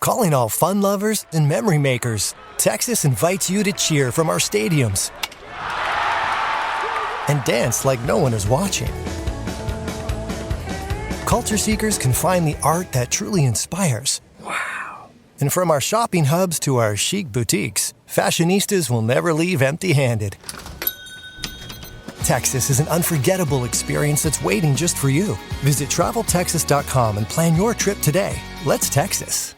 Calling all fun lovers and memory makers, Texas invites you to cheer from our stadiums and dance like no one is watching. Culture seekers can find the art that truly inspires. Wow. And from our shopping hubs to our chic boutiques, fashionistas will never leave empty-handed. Texas is an unforgettable experience that's waiting just for you. Visit TravelTexas.com and plan your trip today. Let's Texas.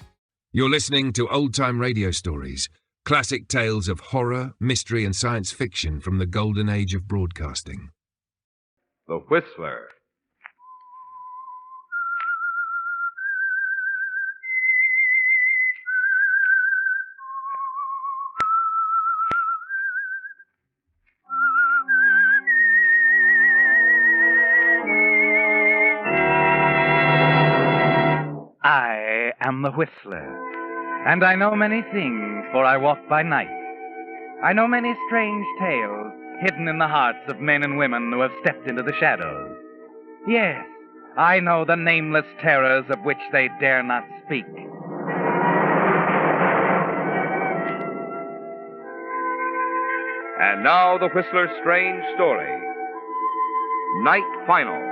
You're listening to Old Time Radio Stories, classic tales of horror, mystery, and science fiction from the golden age of broadcasting. The Whistler. I am the Whistler, and I know many things, for I walk by night. I know many strange tales hidden in the hearts of men and women who have stepped into the shadows. Yes, I know the nameless terrors of which they dare not speak. And now the Whistler's strange story. Night Final.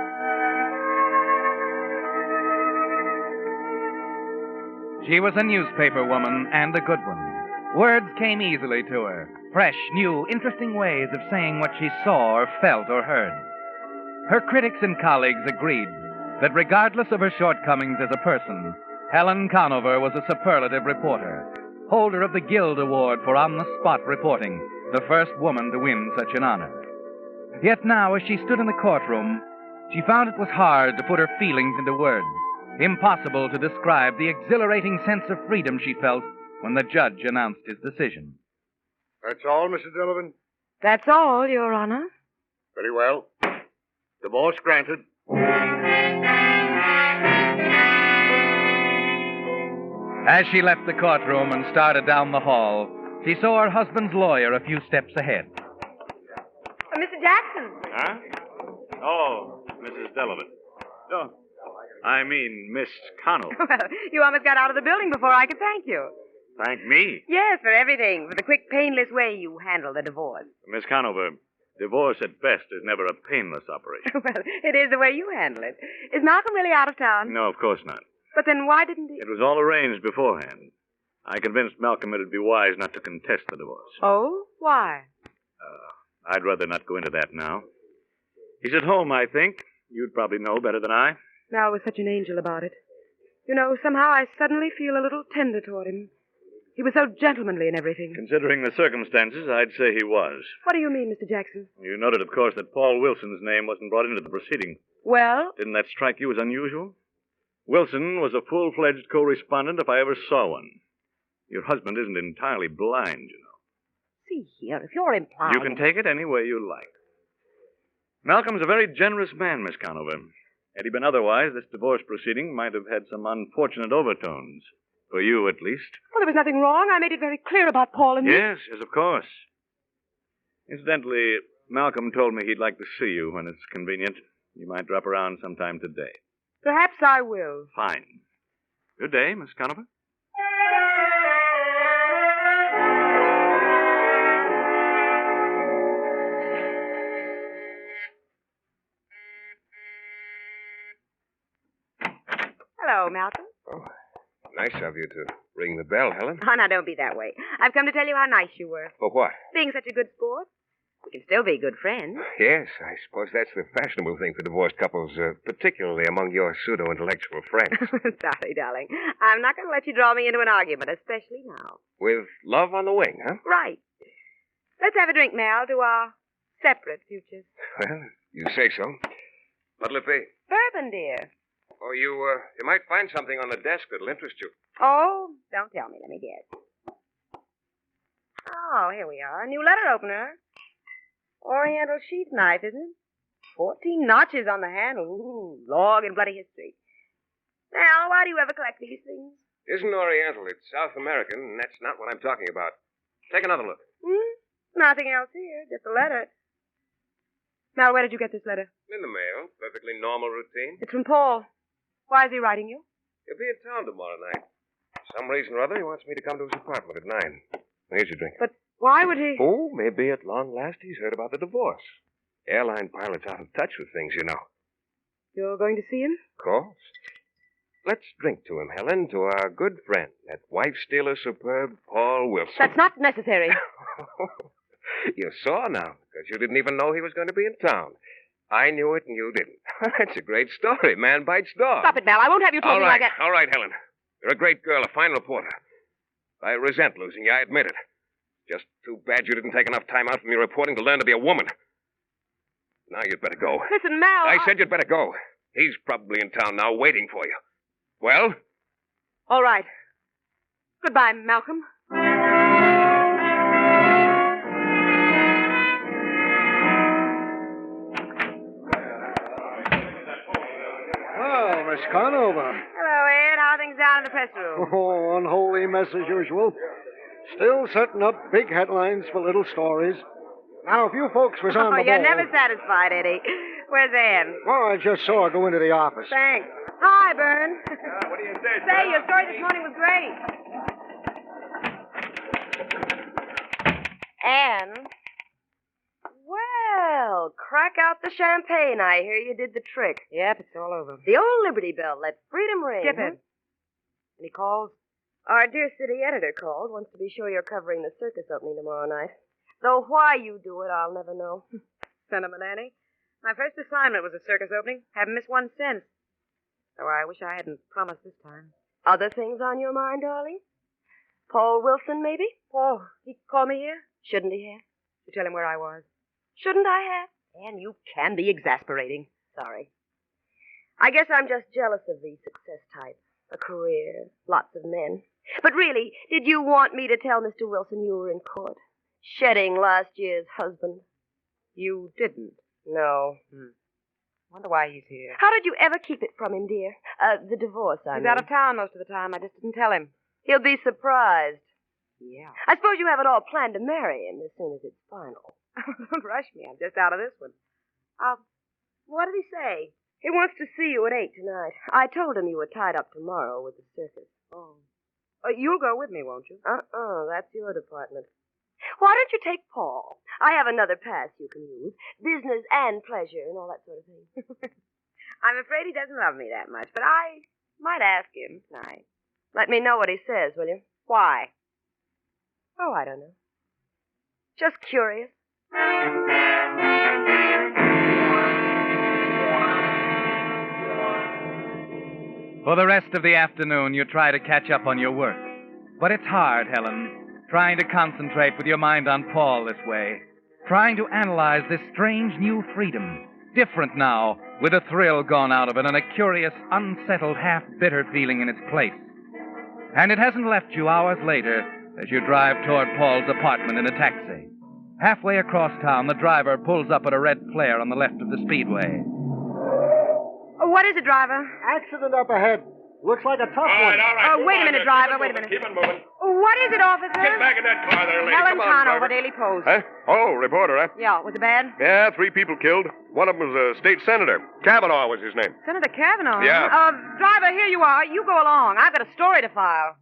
She was a newspaper woman, and a good one. Words came easily to her, fresh, new, interesting ways of saying what she saw or felt or heard. Her critics and colleagues agreed that regardless of her shortcomings as a person, Helen Conover was a superlative reporter, holder of the Guild Award for on-the-spot reporting, the first woman to win such an honor. Yet now, as she stood in the courtroom, she found it was hard to put her feelings into words. Impossible to describe the exhilarating sense of freedom she felt when the judge announced his decision. That's all, Mrs. Delavan? That's all, Your Honor. Very well. Divorce granted. As she left the courtroom and started down the hall, she saw her husband's lawyer a few steps ahead. Mr. Jackson. Huh? Oh, Mrs. Delavan. Oh, I mean, Miss Conover. Well, you almost got out of the building before I could thank you. Thank me. Yes, for everything. For the quick, painless way you handle the divorce. Miss Conover, divorce at best is never a painless operation. Well, it is the way you handle it. Is Malcolm really out of town? No, of course not. But then why didn't he? It was all arranged beforehand. I convinced Malcolm it'd be wise not to contest the divorce. Oh? Why? I'd rather not go into that now. He's at home, I think. You'd probably know better than I. Mal was such an angel about it. You know, somehow I suddenly feel a little tender toward him. He was so gentlemanly and everything. Considering the circumstances, I'd say he was. What do you mean, Mr. Jackson? You noted, of course, that Paul Wilson's name wasn't brought into the proceeding. Well? Didn't that strike you as unusual? Wilson was a full-fledged co-respondent if I ever saw one. Your husband isn't entirely blind, you know. See here, if you're implying... You can take it any way you like. Malcolm's a very generous man, Miss Conover. Had he been otherwise, this divorce proceeding might have had some unfortunate overtones. For you, at least. Well, there was nothing wrong. I made it very clear about Paul and me. Yes, of course. Incidentally, Malcolm told me he'd like to see you when it's convenient. You might drop around sometime today. Perhaps I will. Fine. Good day, Miss Conover. Hello, Malcolm. Oh, nice of you to ring the bell, Helen. Oh, now, don't be that way. I've come to tell you how nice you were. For what? Being such a good sport. We can still be good friends. Yes, I suppose that's the fashionable thing for divorced couples, particularly among your pseudo-intellectual friends. Sorry, darling. I'm not going to let you draw me into an argument, especially now. With love on the wing, huh? Right. Let's have a drink, Mal, to our separate futures. Well, you say so. What'll it be? Bourbon, dear. Oh, you might find something on the desk that'll interest you. Oh, don't tell me. Let me guess. Oh, here we are. A new letter opener. Oriental sheath knife, isn't it? 14 notches on the handle. Ooh, long and bloody history. Now, why do you ever collect these things? It isn't Oriental. It's South American, and that's not what I'm talking about. Take another look. Nothing else here. Just a letter. Now, where did you get this letter? In the mail. Perfectly normal routine. It's from Paul. Why is he writing you? He'll be in town tomorrow night. some reason or other, he wants me to come to his apartment at 9. Here's your drink. But why would he? Oh, maybe at long last he's heard about the divorce. Airline pilot's out of touch with things, you know. You're going to see him? Of course. Let's drink to him, Helen, to our good friend, that wife-stealer superb Paul Wilson. That's not necessary. You saw now, because you didn't even know he was going to be in town. I knew it and you didn't. That's a great story. Man bites dog. Stop it, Mel. I won't have you talking like that. All right, Helen. You're a great girl, a fine reporter. I resent losing you, I admit it. Just too bad you didn't take enough time out from your reporting to learn to be a woman. Now you'd better go. Listen, Mel. I said you'd better go. He's probably in town now waiting for you. Well? All right. Goodbye, Malcolm. Well, Miss Conover. Hello, Ed. How are things down in the press room? Oh, unholy mess as usual. Still setting up big headlines for little stories. Now, if you folks was on the you're ball... never satisfied, Eddie. Where's Ann? Well, I just saw her go into the office. Thanks. Hi, Bern. What do you say, Say, your story this morning was great. Ann? Well, crack out the champagne. I hear you did the trick. Yep, it's all over. The old Liberty Bell. Let freedom ring. Skip it. Any calls? Our dear city editor called. Wants to be sure you're covering the circus opening tomorrow night. Though why you do it, I'll never know. Sentiment, Annie. My first assignment was a circus opening. Haven't missed one since. Though I wish I hadn't promised this time. Other things on your mind, darling? Paul Wilson, maybe? Paul, he called me here? Shouldn't he have? To tell him where I was. Shouldn't I have? And you can be exasperating. Sorry. I guess I'm just jealous of the success type. A career, lots of men. But really, did you want me to tell Mr. Wilson you were in court? Shedding last year's husband? You didn't? No. Wonder why he's here. How did you ever keep it from him, dear? The divorce, I mean. He's out of town most of the time. I just didn't tell him. He'll be surprised. Yeah. I suppose you have it all planned to marry him as soon as it's final. Don't rush me. I'm just out of this one. What did he say? He wants to see you at 8 tonight. I told him you were tied up tomorrow with the circus. Oh. You'll go with me, won't you? That's your department. Why don't you take Paul? I have another pass you can use. Business and pleasure and all that sort of thing. I'm afraid he doesn't love me that much, but I might ask him tonight. Let me know what he says, will you? Why? Oh, I don't know. Just curious. For the rest of the afternoon, you try to catch up on your work. But it's hard, Helen, trying to concentrate with your mind on Paul this way. Trying to analyze this strange new freedom. Different now, with a thrill gone out of it and a curious, unsettled, half-bitter feeling in its place. And it hasn't left you hours later as you drive toward Paul's apartment in a taxi. Halfway across town, the driver pulls up at a red flare on the left of the speedway. What is it, driver? Accident up ahead. Looks like a tough one. All right. Wait a minute, driver. Wait a minute. Keep it moving. What is it, officer? Get back in that car there, lady. Helen Come on, Conover, driver. Daily Post. Huh? Oh, reporter, huh? Yeah, was it bad? Yeah, 3 people killed. One of them was a state senator. Kavanaugh was his name. Senator Kavanaugh? Yeah. Driver, here you are. You go along. I've got a story to file.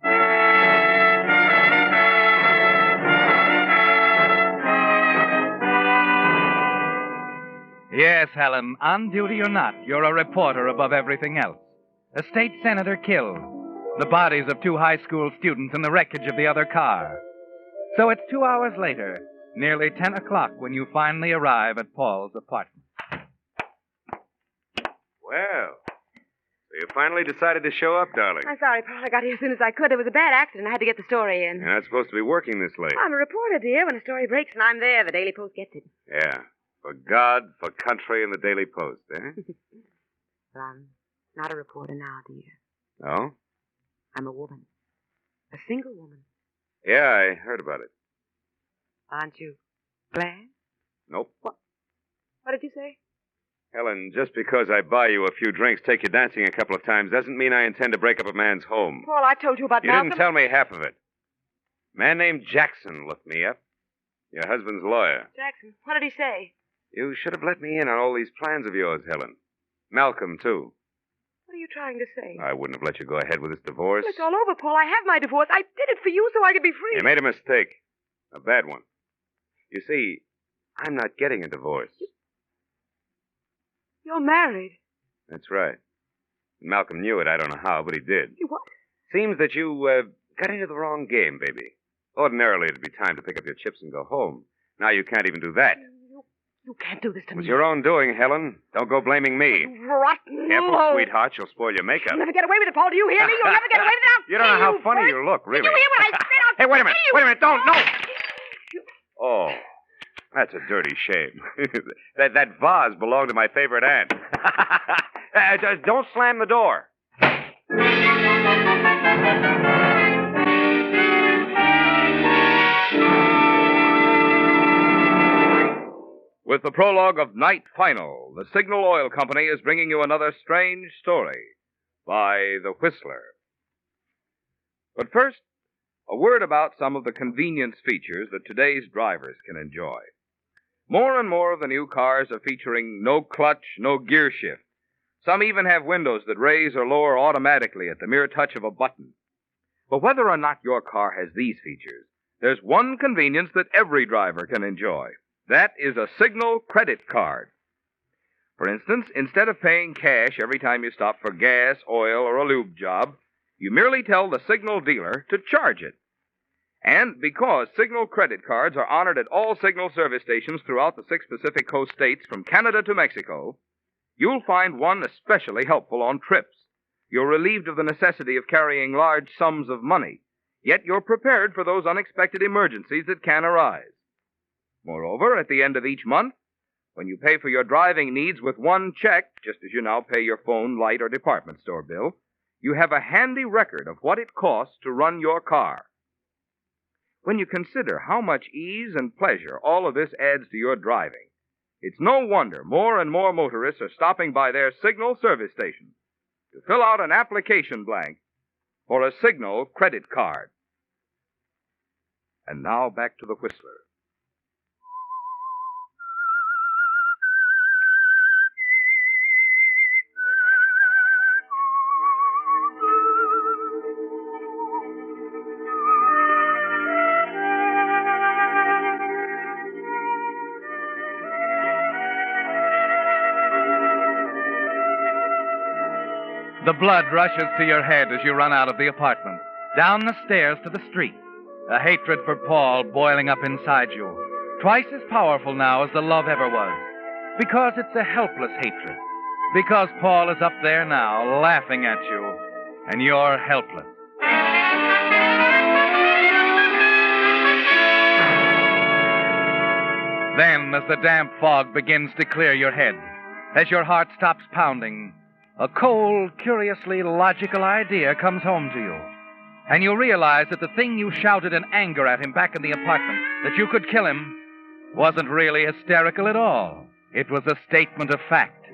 Yes, Helen, on duty or not, you're a reporter above everything else. A state senator killed. The bodies of 2 high school students in the wreckage of the other car. So it's 2 hours later, nearly 10 o'clock, when you finally arrive at Paul's apartment. Well, so you finally decided to show up, darling. I'm sorry, Paul. I got here as soon as I could. There was a bad accident. I had to get the story in. You're not supposed to be working this late. I'm a reporter, dear. When a story breaks and I'm there, the Daily Post gets it. Yeah. For God, for country, and the Daily Post, eh? But I'm not a reporter now, dear. Oh? I'm a woman. A single woman. Yeah, I heard about it. Aren't you glad? Nope. What did you say? Helen, just because I buy you a few drinks, take you dancing a couple of times, doesn't mean I intend to break up a man's home. Paul, I told you about You Malcolm. didn't tell me half of it. A man named Jackson looked me up. Your husband's lawyer. Jackson, what did he say? You should have let me in on all these plans of yours, Helen. Malcolm, too. What are you trying to say? I wouldn't have let you go ahead with this divorce. Well, it's all over, Paul. I have my divorce. I did it for you so I could be free. You made a mistake. A bad one. You see, I'm not getting a divorce. You're married. That's right. Malcolm knew it. I don't know how, but he did. You what? Seems that you got into the wrong game, baby. Ordinarily, it'd be time to pick up your chips and go home. Now you can't even do that. You can't do this to It me. was your own doing, Helen. Don't go blaming me. Rotten. Careful, sweetheart. You'll spoil your makeup. You'll never get away with it, Paul. Do you hear me? You'll never get away with it. I'll You don't know kill how funny you look, really. Did you hear what I said? I'll Hey, wait a minute. kill you. Wait a minute. Don't. No. Oh, that's a dirty shame. that vase belonged to my favorite aunt. Just don't slam the door. With the prologue of Night Final, the Signal Oil Company is bringing you another strange story by The Whistler. But first, a word about some of the convenience features that today's drivers can enjoy. More and more of the new cars are featuring no clutch, no gear shift. Some even have windows that raise or lower automatically at the mere touch of a button. But whether or not your car has these features, there's one convenience that every driver can enjoy. That is a Signal credit card. For instance, instead of paying cash every time you stop for gas, oil, or a lube job, you merely tell the Signal dealer to charge it. And because Signal credit cards are honored at all Signal service stations throughout the 6 Pacific Coast states from Canada to Mexico, you'll find one especially helpful on trips. You're relieved of the necessity of carrying large sums of money, yet you're prepared for those unexpected emergencies that can arise. Moreover, at the end of each month, when you pay for your driving needs with one check, just as you now pay your phone, light, or department store bill, you have a handy record of what it costs to run your car. When you consider how much ease and pleasure all of this adds to your driving, it's no wonder more and more motorists are stopping by their Signal service stations to fill out an application blank for a Signal credit card. And now back to the Whistler. The blood rushes to your head as you run out of the apartment, down the stairs to the street, a hatred for Paul boiling up inside you, twice as powerful now as the love ever was, because it's a helpless hatred, because Paul is up there now laughing at you, and you're helpless. Then, as the damp fog begins to clear your head, as your heart stops pounding, a cold, curiously logical idea comes home to you. And you realize that the thing you shouted in anger at him back in the apartment, that you could kill him, wasn't really hysterical at all. It was a statement of fact.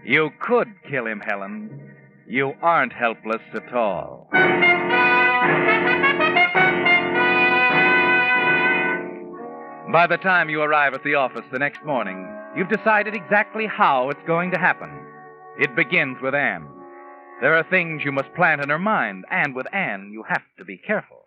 You could kill him, Helen. You aren't helpless at all. By the time you arrive at the office the next morning, you've decided exactly how it's going to happen. It begins with Anne. There are things you must plant in her mind, and with Anne, you have to be careful.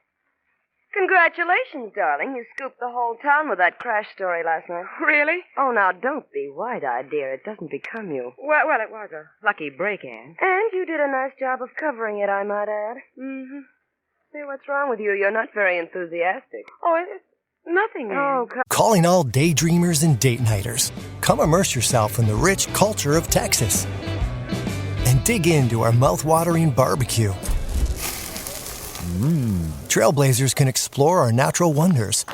Congratulations, darling. You scooped the whole town with that crash story last night. Really? Oh, now, don't be wide-eyed, dear. It doesn't become you. Well, it was a lucky break, Anne. And you did a nice job of covering it, I might add. Mm-hmm. Say, what's wrong with you? You're not very enthusiastic. Oh, it's nothing, Anne. Oh, Calling all daydreamers and date-nighters. Come immerse yourself in the rich culture of Texas. And dig into our mouth-watering barbecue. Trailblazers can explore our natural wonders.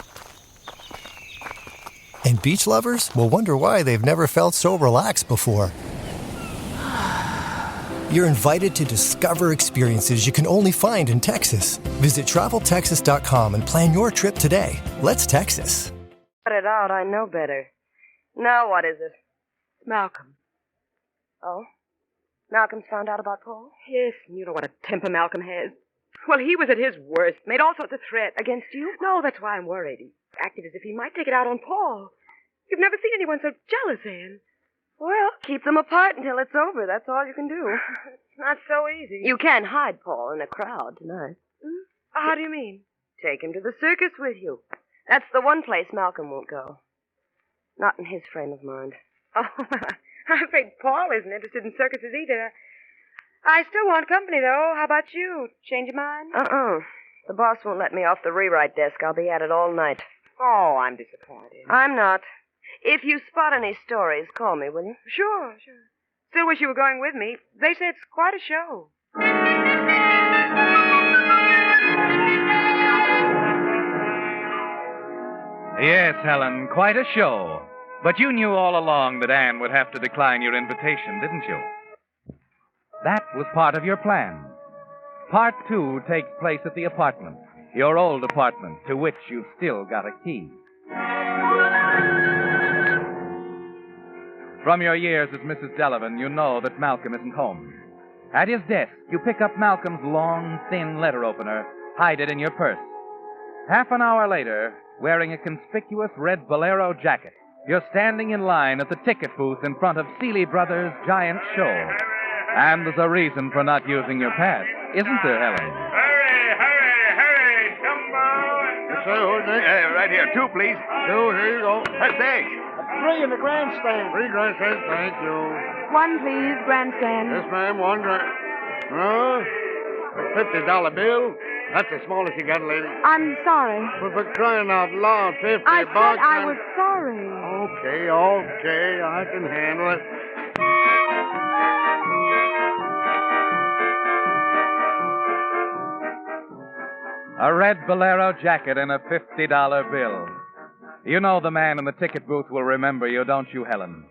And beach lovers will wonder why they've never felt so relaxed before. You're invited to discover experiences you can only find in Texas. Visit TravelTexas.com and plan your trip today. Let's Texas. Cut it out. I know better. Now what is it? Malcolm. Oh? Malcolm's found out about Paul? Yes, and you know what a temper Malcolm has. Well, he was at his worst, made all sorts of threats. Against you? No, that's why I'm worried. He acted as if he might take it out on Paul. You've never seen anyone so jealous, Anne. Well, keep them apart until it's over. That's all you can do. It's not so easy. You can't hide Paul in a crowd tonight. How do you mean? Take him to the circus with you. That's the one place Malcolm won't go. Not in his frame of mind. Oh, I'm afraid Paul isn't interested in circuses either. I still want company, though. How about you? Change your mind? The boss won't let me off the rewrite desk. I'll be at it all night. Oh, I'm disappointed. I'm not. If you spot any stories, call me, will you? Sure. Still wish you were going with me. They say it's quite a show. Yes, Helen, quite a show. But you knew all along that Anne would have to decline your invitation, didn't you? That was part of your plan. Part 2 takes place at the apartment, your old apartment, to which you've still got a key. From your years as Mrs. Delavan, you know that Malcolm isn't home. At his desk, you pick up Malcolm's long, thin letter opener, hide it in your purse. Half an hour later, wearing a conspicuous red bolero jacket, you're standing in line at the ticket booth in front of Seeley Brothers' giant show. And there's a reason for not using your pass, isn't there, Helen? Hurry, Jumbo! Right here. 2, please. 2, here you go. Thanks. 3 in the grandstand. 3 grandstands, thank you. 1, please, grandstand. Yes, ma'am, 1 grand. A $50 bill. That's the smallest you got, lady. I'm sorry. Well, for crying out loud, 50 I bucks. said I was sorry. Okay, I can handle it. A red bolero jacket and a $50 bill. You know the man in the ticket booth will remember you, don't you, Helen?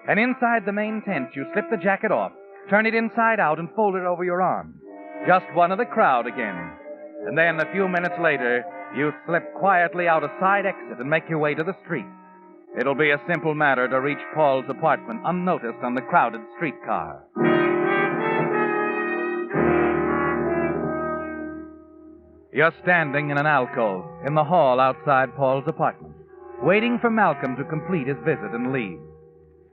And inside the main tent, you slip the jacket off, turn it inside out, and fold it over your arm. Just one of the crowd again. And then, a few minutes later, you slip quietly out a side exit and make your way to the street. It'll be a simple matter to reach Paul's apartment unnoticed on the crowded streetcar. You're standing in an alcove in the hall outside Paul's apartment, waiting for Malcolm to complete his visit and leave.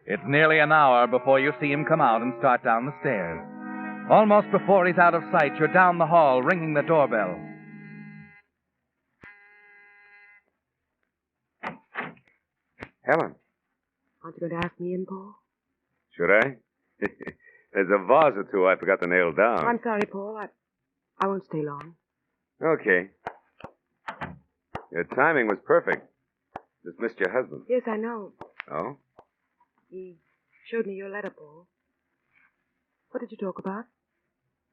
It's nearly an hour before you see him come out and start down the stairs. Almost before he's out of sight, you're down the hall, ringing the doorbell. Helen, Aren't you going to ask me in, Paul? should I? There's a vase or 2 I forgot to nail down. I'm sorry, Paul. I won't stay long. Okay. Your timing was perfect. Just missed your husband. Yes, I know. Oh? He showed me your letter, Paul. What did you talk about?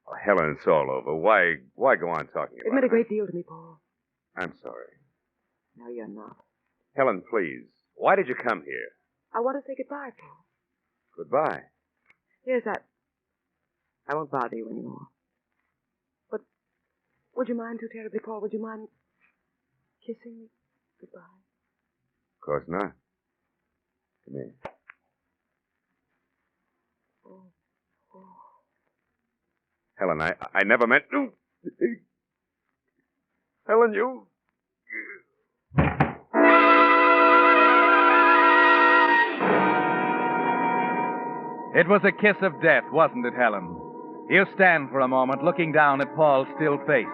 Oh, Helen, it's all over. Why go on talking It about meant a it? great deal to me, Paul. I'm sorry. No, you're not. Helen, please. Why did you come here? I want to say goodbye, Paul. Goodbye. Yes, I won't bother you anymore. But would you mind too terribly, Paul? Would you mind kissing me goodbye? Of course not. Come here. Oh. Helen, I never meant to. Helen, you. It was a kiss of death, wasn't it, Helen? You stand for a moment, looking down at Paul's still face.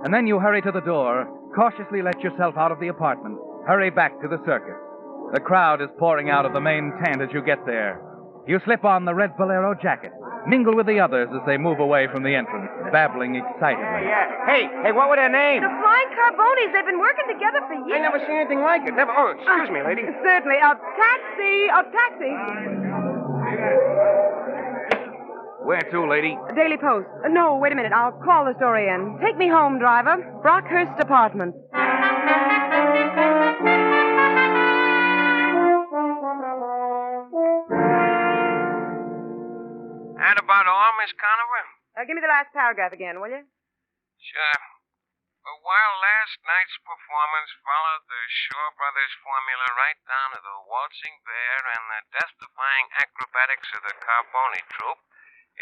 And then you hurry to the door, cautiously let yourself out of the apartment, hurry back to the circus. The crowd is pouring out of the main tent as you get there. You slip on the red bolero jacket, mingle with the others as they move away from the entrance, babbling excitedly. Hey, what were their names? The Flying Carbonis. They've been working together for years. I never seen anything like it. Never. Oh, excuse me, lady. Certainly. Taxi. Where to, lady? Daily Post. No, wait a minute. I'll call the story in. Take me home, driver. Brockhurst Apartment. That about all, Miss Conover? Give me the last paragraph again, will you? Sure. While last night's performance followed the Shaw Brothers formula right down to the waltzing bear and the death-defying acrobatics of the Carboni troupe,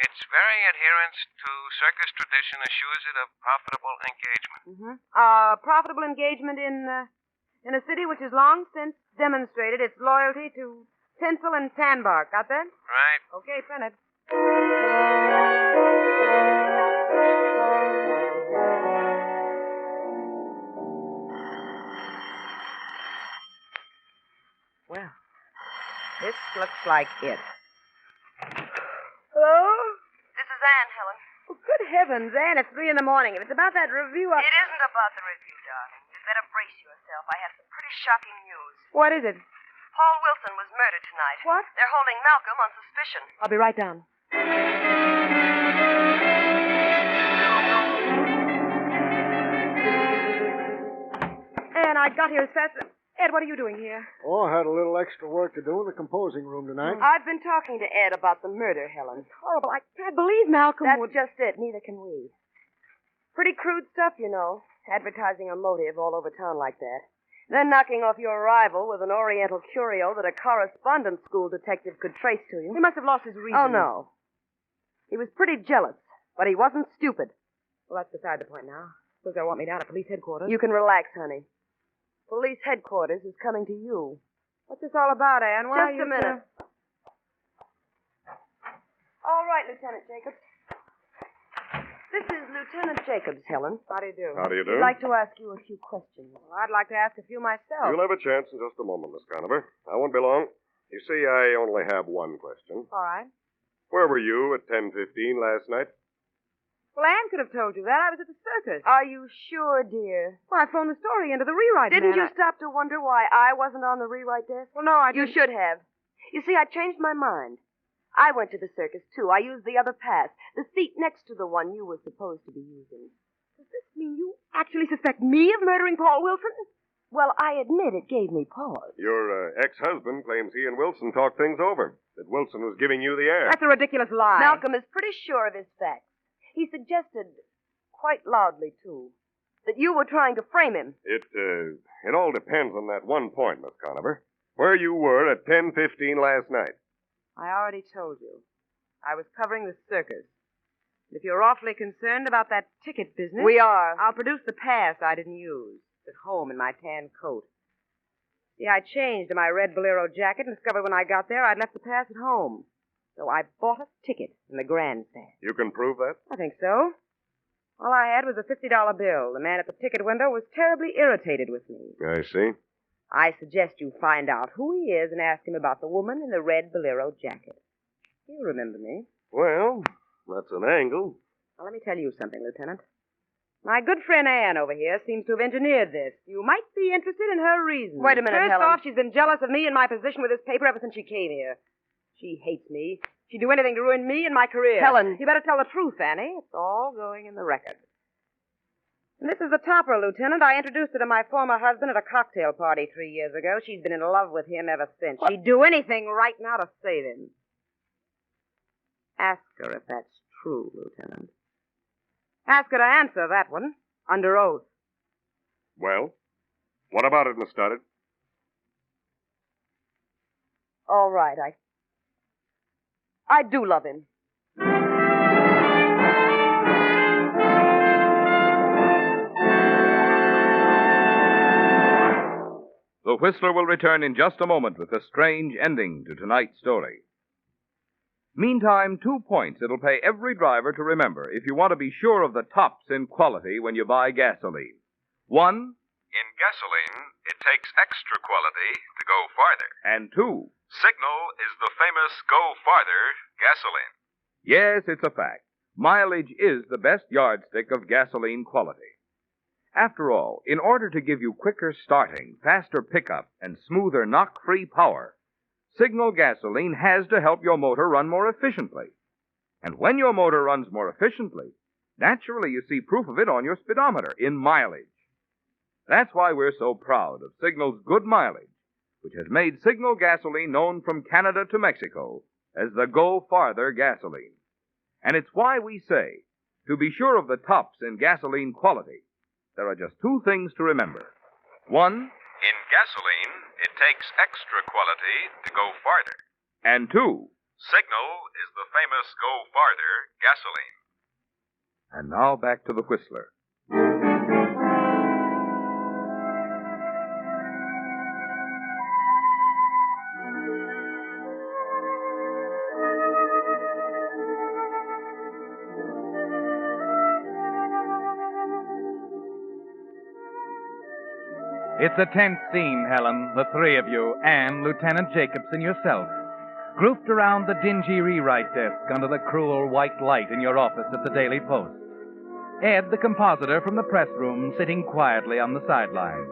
its very adherence to circus tradition assures it a profitable engagement. Mm-hmm. Profitable engagement in a city which has long since demonstrated its loyalty to Tinsel and tan bark. Got that? Right. Okay, print it. Well, this looks like it. Hello? This is Anne, Helen. Oh, good heavens, Anne, it's 3 in the morning. If it's about that review, It isn't about the review, darling. You'd better brace yourself. I have some pretty shocking news. What is it? Paul Wilson was murdered tonight. What? They're holding Malcolm on suspicion. I'll be right down. Anne, I got here as fast as... Ed, what are you doing here? Oh, I had a little extra work to do in the composing room tonight. I've been talking to Ed about the murder, Helen. Horrible. I can't believe Malcolm That's would... just it. Neither can we. Pretty crude stuff, you know. Advertising a motive all over town like that. Then knocking off your rival with an Oriental curio that a correspondence school detective could trace to you. He must have lost his reason. Oh, no. He was pretty jealous, but he wasn't stupid. Well, that's beside the point now. Suppose they'll want me down at police headquarters. You can relax, honey. Police headquarters is coming to you. What's this all about, Anne? Why Just a minute. All right, Lieutenant Jacobs. This is Lieutenant Jacobs, Helen. How do you do? How do you do? I'd like to ask you a few questions. Well, I'd like to ask a few myself. You'll have a chance in just a moment, Miss Conover. I won't be long. You see, I only have one question. All right. Where were you at 10:15 last night? Well, Anne could have told you that. I was at the circus. Are you sure, dear? Well, I phoned the story into the rewrite Didn't man. you stop to wonder why I wasn't on the rewrite desk? Well, no, I You didn't. should have. You see, I changed my mind. I went to the circus, too. I used the other pass, the seat next to the one you were supposed to be using. Does this mean you actually suspect me of murdering Paul Wilson? Well, I admit it gave me pause. Your ex-husband claims he and Wilson talked things over, that Wilson was giving you the air. That's a ridiculous lie. Malcolm is pretty sure of his facts. He suggested, quite loudly, too, that you were trying to frame him. It all depends on that one point, Miss Conover. Where you were at 10:15 last night. I already told you. I was covering the circus. If you're awfully concerned about that ticket business... We are. I'll produce the pass I didn't use. It's at home in my tan coat. See, I changed to my red bolero jacket and discovered when I got there I'd left the pass at home. So I bought a ticket in the grandstand. You can prove that? I think so. All I had was a $50 bill. The man at the ticket window was terribly irritated with me. I see. I suggest you find out who he is and ask him about the woman in the red bolero jacket. You remember me. Well, that's an angle. Now, let me tell you something, Lieutenant. My good friend Anne over here seems to have engineered this. You might be interested in her reasons. Wait a minute, First Helen. off, she's been jealous of me and my position with this paper ever since she came here. She hates me. She'd do anything to ruin me and my career. Helen. You better tell the truth, Annie. It's all going in the record. And this is the topper, Lieutenant. I introduced her to my former husband at a cocktail party 3 years ago. She's been in love with him ever since. She'd do anything right now to save him. Ask her if that's true, Lieutenant. Ask her to answer that one, under oath. Well, what about it, Miss Stoddard? All right, I do love him. The Whistler will return in just a moment with a strange ending to tonight's story. Meantime, 2 points it'll pay every driver to remember if you want to be sure of the tops in quality when you buy gasoline. 1, In gasoline, it takes extra quality to go farther. and 2, Signal is the famous Go Farther gasoline. yes, it's a fact. Mileage is the best yardstick of gasoline quality. After all, in order to give you quicker starting, faster pickup, and smoother knock-free power, Signal gasoline has to help your motor run more efficiently. And when your motor runs more efficiently, naturally you see proof of it on your speedometer in mileage. That's why we're so proud of Signal's good mileage, which has made Signal gasoline known from Canada to Mexico as the Go Farther gasoline. And it's why we say, to be sure of the tops in gasoline quality, there are just 2 things to remember. 1, In gasoline, it takes extra quality to go farther. and 2, Signal is the famous Go Farther gasoline. and now back to the Whistler. It's a tense scene, Helen, the three of you, and Lieutenant Jacobs and yourself, grouped around the dingy rewrite desk under the cruel white light in your office at the Daily Post. Ed, the compositor from the press room, sitting quietly on the sidelines.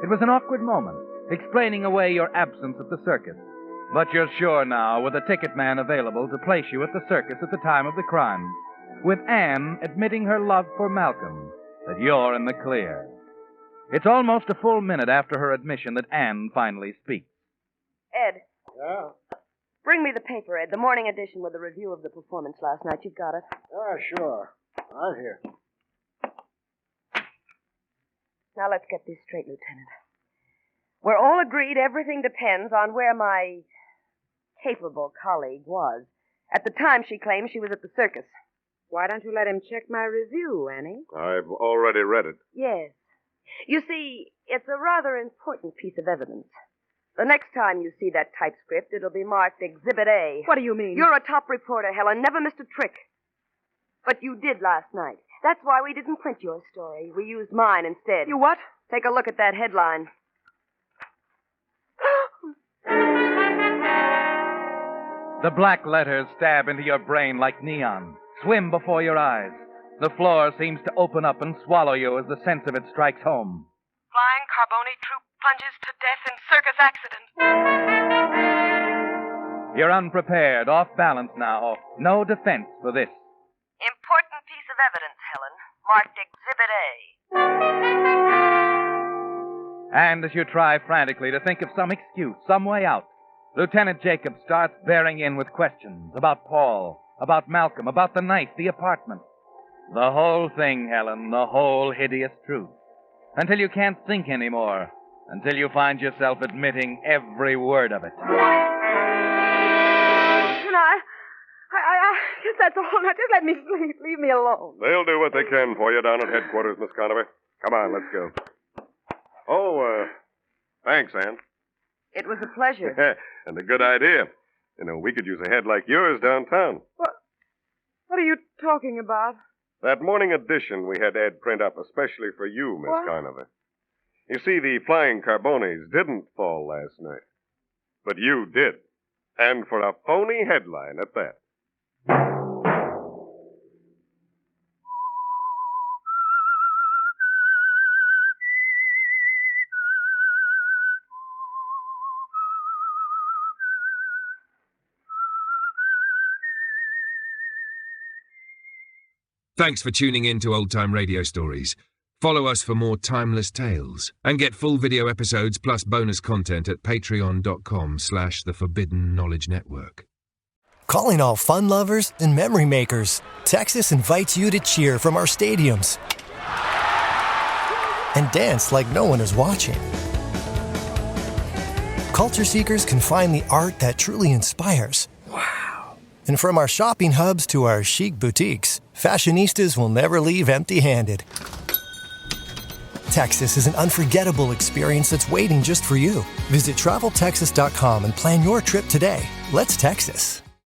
It was an awkward moment, explaining away your absence at the circus. But you're sure now, with a ticket man available to place you at the circus at the time of the crime, with Anne admitting her love for Malcolm, that you're in the clear. It's almost a full minute after her admission that Anne finally speaks. Ed. Yeah? Bring me the paper, Ed. The morning edition with the review of the performance last night. You've got it. Sure. Right here. Now let's get this straight, Lieutenant. We're all agreed everything depends on where my capable colleague was at the time she claims she was at the circus. Why don't you let him check my review, Annie? I've already read it. Yes. You see, it's a rather important piece of evidence. The next time you see that typescript, it'll be marked Exhibit A. What do you mean? You're a top reporter, Helen. Never missed a trick. But you did last night. That's why we didn't print your story. We used mine instead. You what? Take a look at that headline. The black letters stab into your brain like neon, swim before your eyes. The floor seems to open up and swallow you as the sense of it strikes home. Flying Carboni troop plunges to death in circus accident. You're unprepared, off balance now. No defense for this. Important piece of evidence, Helen. Marked Exhibit A. And as you try frantically to think of some excuse, some way out, Lieutenant Jacobs starts bearing in with questions about Paul, about Malcolm, about the knife, the apartment. The whole thing, Helen, the whole hideous truth. Until you can't think anymore. Until you find yourself admitting every word of it. And I guess that's all. Now, just let me sleep. Leave me alone. They'll do what they can for you down at headquarters, Miss Conover. Come on, let's go. Oh, thanks, Anne. It was a pleasure. And a good idea. You know, we could use a head like yours downtown. What are you talking about? That morning edition we had Ed print up especially for you, Miss What? Conover. You see, the flying Carbonis didn't fall last night. But you did. And for a phony headline at that. Thanks for tuning in to Old Time Radio Stories. Follow us for more timeless tales and get full video episodes plus bonus content at patreon.com/The Forbidden Knowledge Network. Calling all fun lovers and memory makers, Texas invites you to cheer from our stadiums and dance like no one is watching. Culture seekers can find the art that truly inspires. And from our shopping hubs to our chic boutiques, fashionistas will never leave empty-handed. Texas is an unforgettable experience that's waiting just for you. Visit TravelTexas.com and plan your trip today. Let's Texas.